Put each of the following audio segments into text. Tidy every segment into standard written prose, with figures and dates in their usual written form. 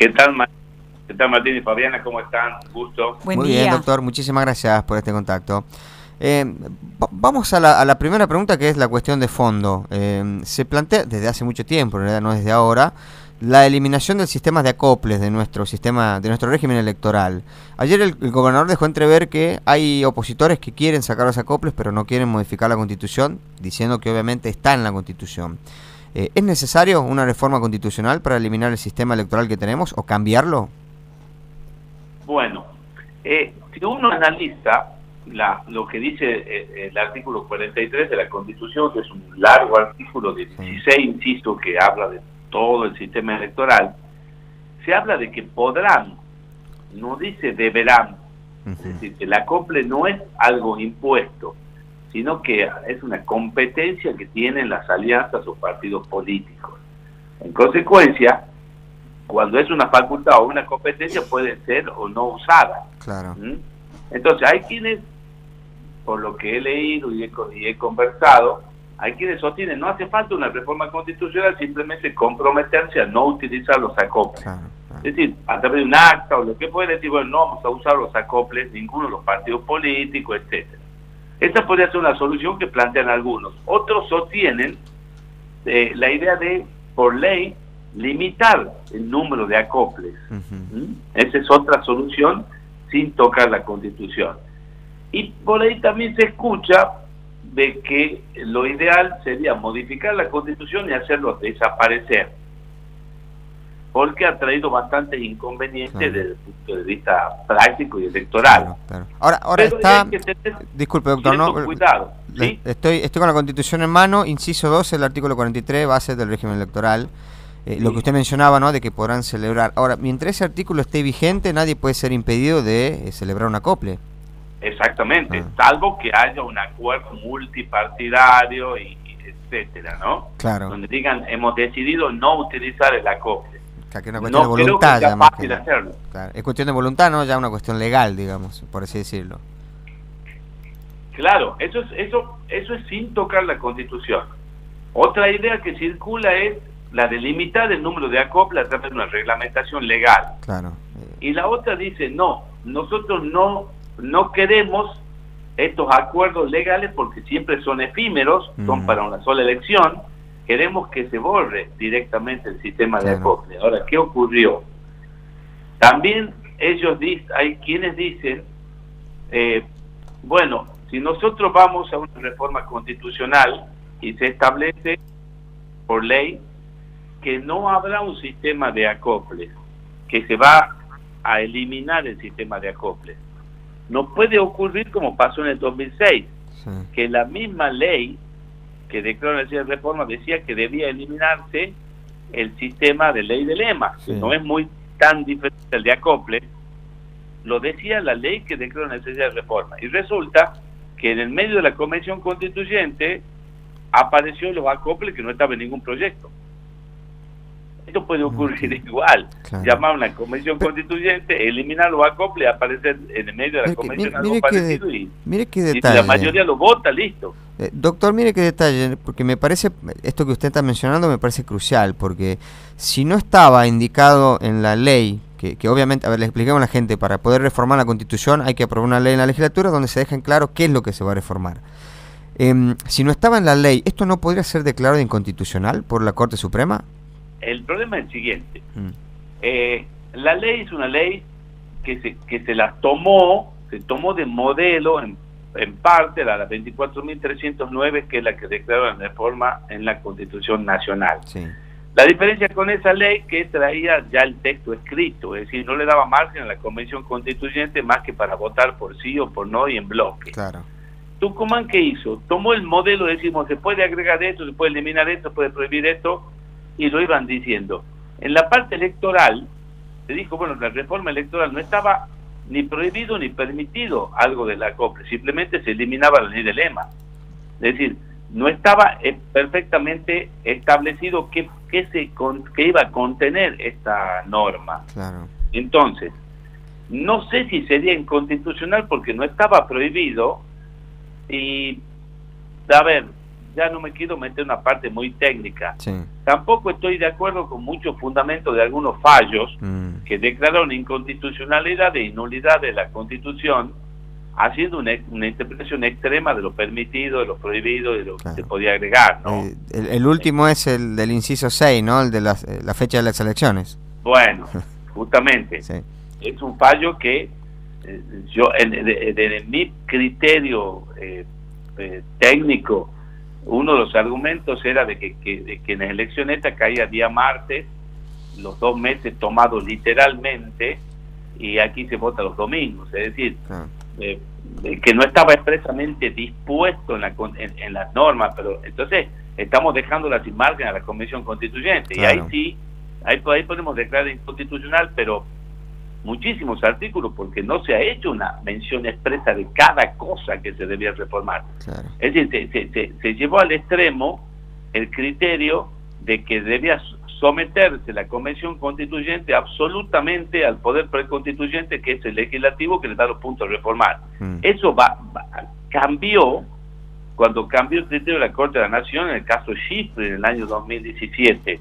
¿Qué tal, ¿Qué tal, Martín y Fabiana? ¿Cómo están? Gusto. Muy bien, doctor. Muchísimas gracias por este contacto. Vamos a la primera pregunta, que es la cuestión de fondo. Se plantea desde hace mucho tiempo, en realidad no desde ahora, la eliminación del sistema de acoples de nuestro sistema, de nuestro régimen electoral. Ayer el gobernador dejó entrever que hay opositores que quieren sacar los acoples, pero no quieren modificar la Constitución, diciendo que obviamente está en la Constitución. ¿Es necesario una reforma constitucional para eliminar el sistema electoral que tenemos o cambiarlo? Bueno, si uno analiza lo que dice el artículo 43 de la Constitución, que es un largo artículo de 16, insisto, que habla de todo el sistema electoral, se habla de que podrán, no dice deberán. Es decir, que el acople no es algo impuesto, sino que es una competencia que tienen las alianzas o partidos políticos. En consecuencia, cuando es una facultad o una competencia, puede ser o no usada. Claro. Entonces, hay quienes, por lo que he leído y he conversado, hay quienes sostienen no hace falta una reforma constitucional, simplemente comprometerse a no utilizar los acoples. Claro. Es decir, a través de un acta o lo que puede decir, bueno, no vamos a usar los acoples, ninguno de los partidos políticos, etcétera. Esta podría ser una solución que plantean algunos. Otros sostienen la idea de, por ley, limitar el número de acoples. Esa es otra solución sin tocar la Constitución. Y por ahí también se escucha de que lo ideal sería modificar la Constitución y hacerlo desaparecer, porque ha traído bastantes inconvenientes desde el punto de vista práctico y electoral. Claro. Ahora está... Disculpe, doctor, no, cuidado, ¿sí? Estoy con la Constitución en mano, inciso 12, el artículo 43, base del régimen electoral. Lo que usted mencionaba, ¿no?, de que podrán celebrar. Ahora, mientras ese artículo esté vigente, nadie puede ser impedido de celebrar un acople. Exactamente, salvo que haya un acuerdo multipartidario y etcétera, ¿no? Claro. Donde digan, hemos decidido no utilizar el acople. Que es una cuestión de voluntad, creo que sea fácil hacerlo. Claro. Es cuestión de voluntad, no ya una cuestión legal, digamos, por así decirlo. Claro, eso es sin tocar la Constitución. Otra idea que circula es la de limitar el número de acoples a través de una reglamentación legal. Claro. Y la otra dice, no, nosotros no queremos estos acuerdos legales porque siempre son efímeros, son para una sola elección. Queremos que se borre directamente el sistema de acople. Ahora, ¿qué ocurrió? También hay quienes dicen, bueno, si nosotros vamos a una reforma constitucional y se establece por ley que no habrá un sistema de acoples, que se va a eliminar el sistema de acoples, no puede ocurrir como pasó en el 2006, que la misma ley que declaró la necesidad de reforma decía que debía eliminarse el sistema de ley del EMA, que no es muy tan diferente del de acople. Lo decía la ley que declaró la necesidad de reforma, y resulta que en el medio de la Convención Constituyente apareció los acoples que no estaba en ningún proyecto. Esto puede ocurrir igual. Llamar a una convención constituyente, eliminar los acoples, aparecer en el medio de la convención algo parecido y la mayoría lo vota, listo. Doctor, mire qué detalle, porque me parece, esto que usted está mencionando me parece crucial, porque si no estaba indicado en la ley, que obviamente, a ver, le explicamos a la gente, para poder reformar la Constitución hay que aprobar una ley en la legislatura donde se deje en claro qué es lo que se va a reformar. Si no estaba en la ley, ¿esto no podría ser declarado inconstitucional por la Corte Suprema? El problema es el siguiente. La ley es una ley que se tomó de modelo en parte la 24.309, que es la que declaró la reforma en la Constitución Nacional. La diferencia con esa ley que traía ya el texto escrito, es decir, no le daba margen a la Convención Constituyente más que para votar por sí o por no y en bloque. Tucumán, ¿qué hizo? Tomó el modelo, decimos, se puede agregar esto, se puede eliminar esto, se puede prohibir esto, y lo iban diciendo. En la parte electoral se dijo, bueno, la reforma electoral no estaba ni prohibido ni permitido algo del acople, simplemente se eliminaba la ley del EMA. Es decir, no estaba perfectamente establecido qué iba a contener esta norma. Entonces, no sé si sería inconstitucional porque no estaba prohibido, y a ver, ya no me quiero meter en una parte muy técnica. Tampoco estoy de acuerdo con muchos fundamentos de algunos fallos que declara una inconstitucionalidad de nulidad de la Constitución, haciendo una interpretación extrema de lo permitido, de lo prohibido, de lo que se podía agregar, ¿no? El último es el del inciso 6, ¿no? El de la fecha de las elecciones. Bueno, justamente, sí. Es un fallo que yo, en mi criterio técnico, uno de los argumentos era de que en la elección esta caía día martes, los 2 meses tomados literalmente, y aquí se vota los domingos, es decir, que no estaba expresamente dispuesto en las normas, pero entonces estamos dejándola sin margen a la Convención Constituyente, y ahí sí, ahí podemos declarar inconstitucional, pero muchísimos artículos, porque no se ha hecho una mención expresa de cada cosa que se debía reformar. Es decir, se llevó al extremo el criterio de que debía someterse la Convención Constituyente absolutamente al poder preconstituyente, que es el legislativo, que le da los puntos a reformar. Eso cambió cuando cambió el criterio de la Corte de la Nación en el caso Schifrin en el año 2017.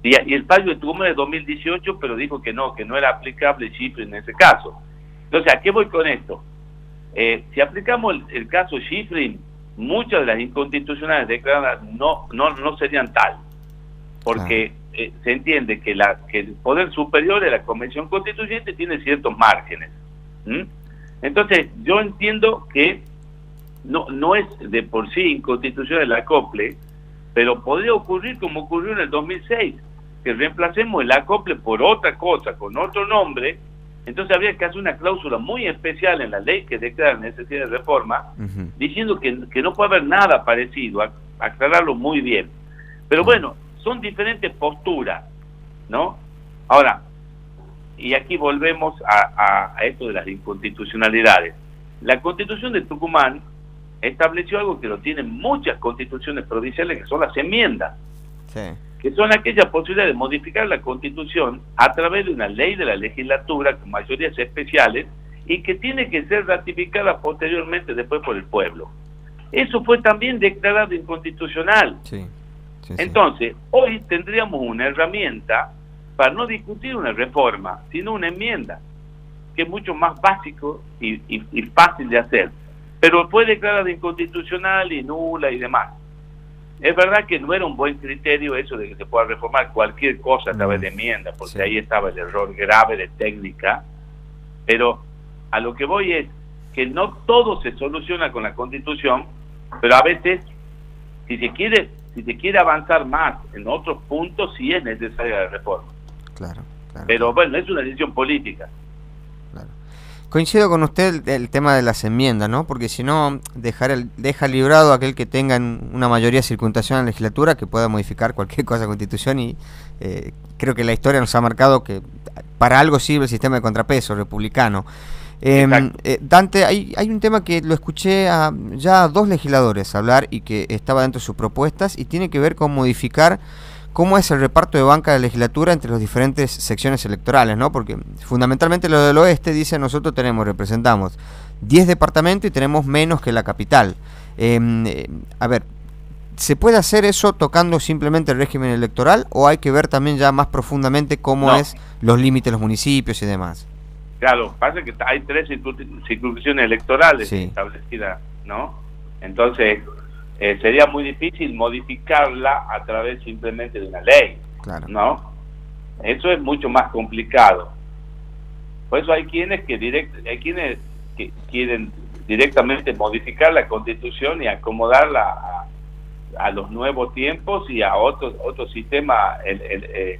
Y el fallo de Tucumán es 2018, pero dijo que no era aplicable Schifrin en ese caso. Entonces, ¿a qué voy con esto? Si aplicamos el caso Schifrin, muchas de las inconstitucionales declaradas no serían tal, porque se entiende que el poder superior de la Convención Constituyente tiene ciertos márgenes. Entonces, yo entiendo que no es de por sí inconstitucional el acople, pero podría ocurrir como ocurrió en el 2006, que reemplacemos el acople por otra cosa, con otro nombre. Entonces habría que hacer una cláusula muy especial en la ley que declara necesidad de reforma, diciendo que no puede haber nada parecido, aclararlo muy bien. Pero bueno, son diferentes posturas, ¿no? Ahora, y aquí volvemos a esto de las inconstitucionalidades. La Constitución de Tucumán estableció algo que lo tienen muchas constituciones provinciales, que son las enmiendas, que son aquellas posibilidades de modificar la Constitución a través de una ley de la legislatura con mayorías especiales y que tiene que ser ratificada posteriormente después por el pueblo. Eso fue también declarado inconstitucional. Entonces, hoy tendríamos una herramienta para no discutir una reforma, sino una enmienda, que es mucho más básico y fácil de hacer, pero fue declarada inconstitucional y nula y demás. Es verdad que no era un buen criterio eso de que se pueda reformar cualquier cosa a través de enmiendas, porque ahí estaba el error grave de técnica, pero a lo que voy es que no todo se soluciona con la Constitución, pero a veces, si se quiere avanzar más en otros puntos, sí es necesaria la reforma. Pero bueno, es una decisión política. Coincido con usted el tema de las enmiendas, ¿no? Porque si no, deja librado a aquel que tenga una mayoría circunstancial en la legislatura que pueda modificar cualquier cosa de la Constitución, y creo que la historia nos ha marcado que para algo sirve el sistema de contrapeso republicano. Dante, hay un tema que lo escuché ya a 2 legisladores hablar y que estaba dentro de sus propuestas, y tiene que ver con modificar cómo es el reparto de banca de la legislatura entre las diferentes secciones electorales, ¿no? Porque fundamentalmente lo del oeste dice: nosotros representamos 10 departamentos y tenemos menos que la capital. A ver, ¿se puede hacer eso tocando simplemente el régimen electoral, o hay que ver también ya más profundamente cómo es los límites de los municipios y demás? Claro, pasa que hay 3 circunscripciones electorales establecidas, ¿no? Entonces sería muy difícil modificarla a través simplemente de una ley, ¿no? Eso es mucho más complicado. Por eso hay quienes que quieren directamente modificar la Constitución y acomodarla a los nuevos tiempos y a otro sistema de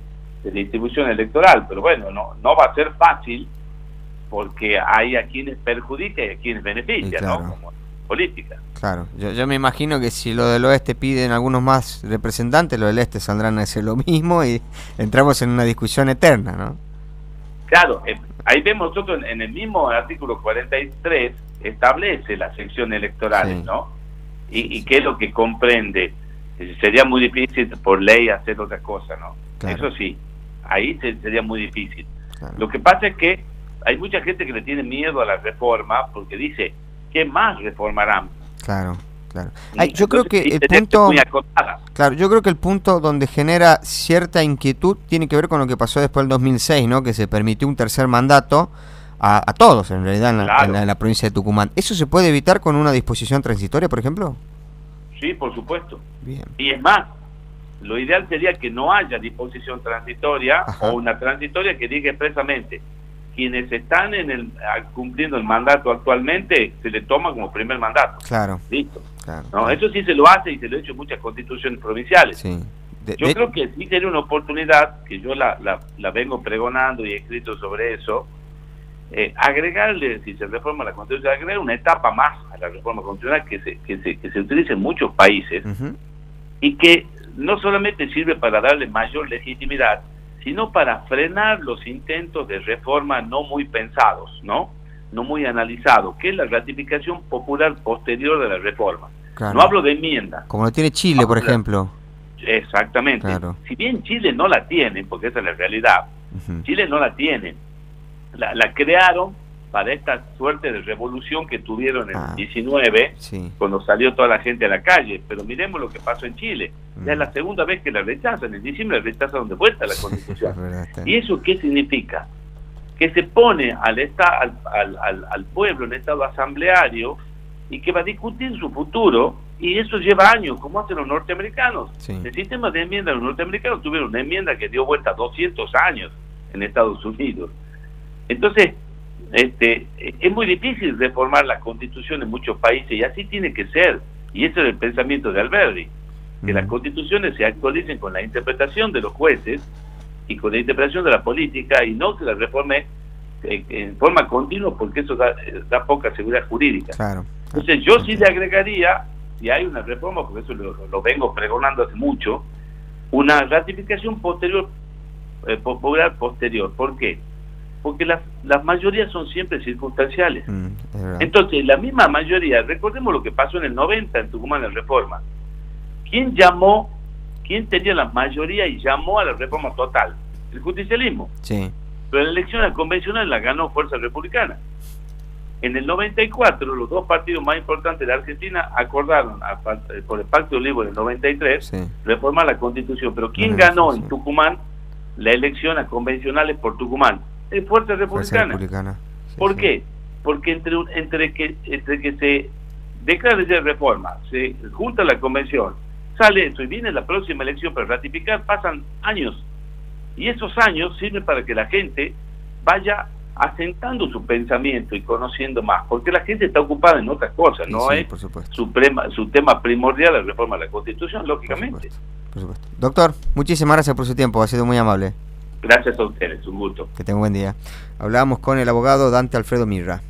distribución electoral. Pero bueno, no va a ser fácil, porque hay a quienes perjudica y a quienes beneficia, ¿no? Como política. Claro, yo me imagino que si lo del oeste piden algunos más representantes, los del este saldrán a hacer lo mismo y entramos en una discusión eterna, ¿no? Claro, ahí vemos nosotros en el mismo artículo 43 establece las secciones electorales, ¿no? Y qué es lo que comprende. Sería muy difícil por ley hacer otra cosa, ¿no? Eso sí, ahí sería muy difícil. Lo que pasa es que hay mucha gente que le tiene miedo a la reforma porque dice: ¿qué más reformarán? Claro. Yo creo que sí, el punto, muy acotada. claro, yo creo que el punto donde genera cierta inquietud tiene que ver con lo que pasó después del 2006, ¿no? Que se permitió un tercer mandato a todos, en realidad, en la provincia de Tucumán. ¿Eso se puede evitar con una disposición transitoria, por ejemplo? Sí, por supuesto. Bien. Y es más, lo ideal sería que no haya disposición transitoria. Ajá. O una transitoria que diga expresamente: quienes están cumpliendo el mandato actualmente se le toma como primer mandato. Claro. Listo. Claro, no, eso sí se lo hace y se lo ha hecho en muchas constituciones provinciales. Sí. Yo creo que sí sería una oportunidad, que yo la vengo pregonando y he escrito sobre eso, agregarle, si se reforma la Constitución, agregar una etapa más a la reforma constitucional que se utiliza en muchos países. Uh-huh. Y que no solamente sirve para darle mayor legitimidad, sino para frenar los intentos de reforma no muy pensados, no muy analizados, que es la ratificación popular posterior de la reforma. Claro. No hablo de enmienda. Como lo tiene Chile, por ejemplo. Exactamente. Claro. Si bien Chile no la tiene, porque esa es la realidad, uh-huh. Chile no la tiene. La crearon para esta suerte de revolución que tuvieron en el 19, sí. Cuando salió toda la gente a la calle. Pero miremos lo que pasó en Chile. Ya es la segunda vez que la rechazan. En diciembre la rechazan de vuelta la Constitución. ¿Y eso qué significa? Que se pone al pueblo en estado asambleario y que va a discutir su futuro, y eso lleva años, como hacen los norteamericanos. Sí. El sistema de enmienda, los norteamericanos tuvieron una enmienda que dio vuelta 200 años en Estados Unidos. Entonces, es muy difícil reformar la Constitución en muchos países, y así tiene que ser. Y ese es el pensamiento de Alberdi, que las constituciones se actualicen con la interpretación de los jueces y con la interpretación de la política, y no se la reforme en forma continua, porque eso da poca seguridad jurídica. Claro. Entonces yo sí le agregaría, si hay una reforma, porque eso lo vengo pregonando hace mucho, una ratificación posterior, popular posterior. ¿Por qué? Porque las mayorías son siempre circunstanciales. Entonces, la misma mayoría, recordemos lo que pasó en el 90 en Tucumán, la reforma. ¿Quién tenía la mayoría y llamó a la reforma total? El justicialismo. Sí. Pero la elección al convencional la ganó Fuerza Republicana. En el 94, los dos partidos más importantes de Argentina acordaron, por el Pacto Olivo del 93, sí, reformar la Constitución. Pero ¿quién ganó en Tucumán la elección a convencionales por Tucumán? Fuerza Republicana. Sí, ¿por qué? Porque entre que se declare de reforma, se junta la convención, sale eso y viene la próxima elección para ratificar, pasan años. Y esos años sirven para que la gente vaya asentando su pensamiento y conociendo más, porque la gente está ocupada en otras cosas, no sí, es su tema primordial la reforma de la Constitución, lógicamente. Por supuesto. Doctor, muchísimas gracias por su tiempo, ha sido muy amable. Gracias a ustedes, un gusto. Que tenga un buen día. Hablábamos con el abogado Dante Alfredo Mirra.